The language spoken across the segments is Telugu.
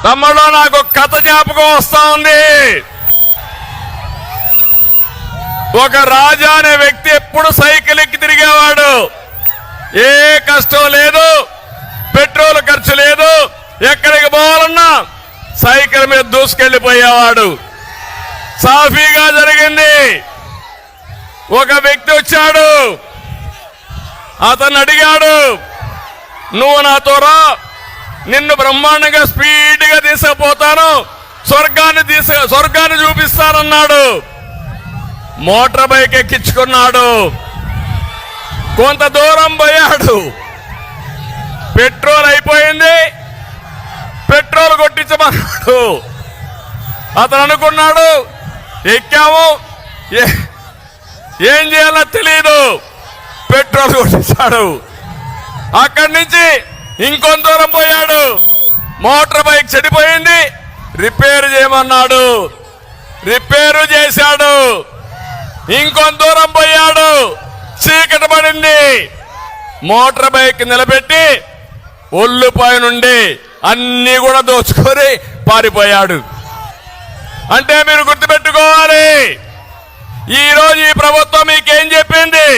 తమ్ముడు నాకు కథ జ్ఞాపకం వస్తా ఉంది. ఒక రాజా అనే వ్యక్తి ఎప్పుడు సైకిల్ ఎక్కి తిరిగేవాడు. ఏ కష్టం లేదు, పెట్రోల్ ఖర్చు లేదు, ఎక్కడికి పోవాలన్నా సైకిల్ మీద దూసుకెళ్లిపోయేవాడు. సాఫీగా జరిగింది. ఒక వ్యక్తి వచ్చాడు, అతను అడిగాడు, నువ్వు నాతో రా, నిన్ను బ్రహ్మాండంగా స్పీడ్గా తీసుకుపోతాను, స్వర్గాన్ని చూపిస్తానన్నాడు. Motor bike ఎక్కించుకున్నాడు. కొంత దూరం పోయాడు, పెట్రోల్ అయిపోయింది, పెట్రోల్ కొట్టించమన్నాడు. అతను అనుకున్నాడు, ఎక్కాము, ఏం చేయాలో తెలియదు, పెట్రోల్ కొట్టించాడు. అక్కడి నుంచి ఇంకొంత దూరం పోయాడు, మోటార్ బైక్ చెడిపోయింది, రిపేర్ చేయమన్నాడు, రిపేరు చేశాడు. ఇంకొంత దూరం పోయాడు, చీకటి పడింది, మోటార్ బైక్ నిలబెట్టి ఒళ్ళుపై నుండి అన్ని కూడా దోచుకొని పారిపోయాడు. అంటే మీరు గుర్తుపెట్టుకోవాలి, ఈరోజు ఈ ప్రభుత్వం మీకేం చెప్పింది?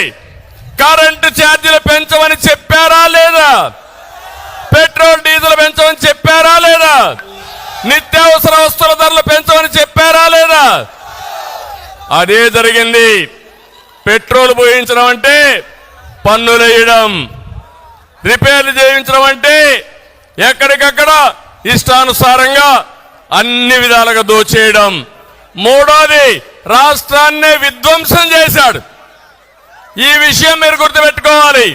కరెంటు ఛార్జీలు పెంచమని చెప్పారా లేదా? పెట్రోల్ డీజిల్ పెంచమని చెప్పారా లేదా? నిత్యావసర వస్తువుల ధరలు పెంచమని చెప్పారా లేదా? అదే జరిగింది. పెట్రోల్ పోయించడం అంటే పన్నులు వేయడం, రిపేర్లు చేయించడం అంటే ఎక్కడికక్కడ ఇష్టానుసారంగా అన్ని విధాలుగా దోచేయడం. మూడోది, రాష్ట్రాన్నే విధ్వంసం చేశాడు. ఈ విషయం మీరు గుర్తుపెట్టుకోవాలి.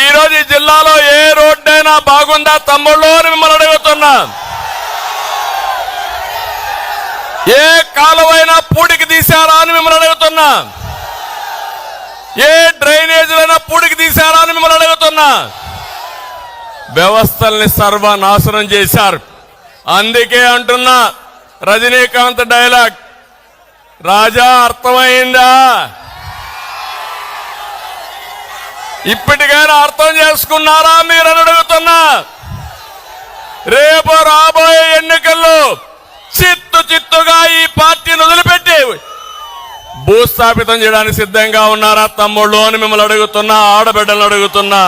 ఈ రోజు ఈ జిల్లాలో ఏ రోడ్డైనా బాగుందా తమ్ముళ్ళు అని మిమ్మల్ని అడుగుతున్నా. ఏ కాలువైనా పూడికి తీశారా అని మిమ్మల్ని అడుగుతున్నా. ఏ డ్రైనేజీలైనా పూడికి తీశారా అని మిమ్మల్ని అడుగుతున్నా. వ్యవస్థల్ని సర్వనాశనం చేశారు. అందుకే అంటున్నా, రజనీకాంత్ డైలాగ్, రాజా అర్థమైందా? ఇప్పటికైనా అర్థం చేసుకున్నారా మీరు అని అడుగుతున్నా. రేపు రాబోయే ఎన్నికల్లో చిత్తుగా ఈ పార్టీని వదిలిపెట్టి భూస్థాపితం చేయడానికి సిద్ధంగా ఉన్నారా తమ్ముళ్ళు అని మిమ్మల్ని అడుగుతున్నా, ఆడబిడ్డలను అడుగుతున్నా.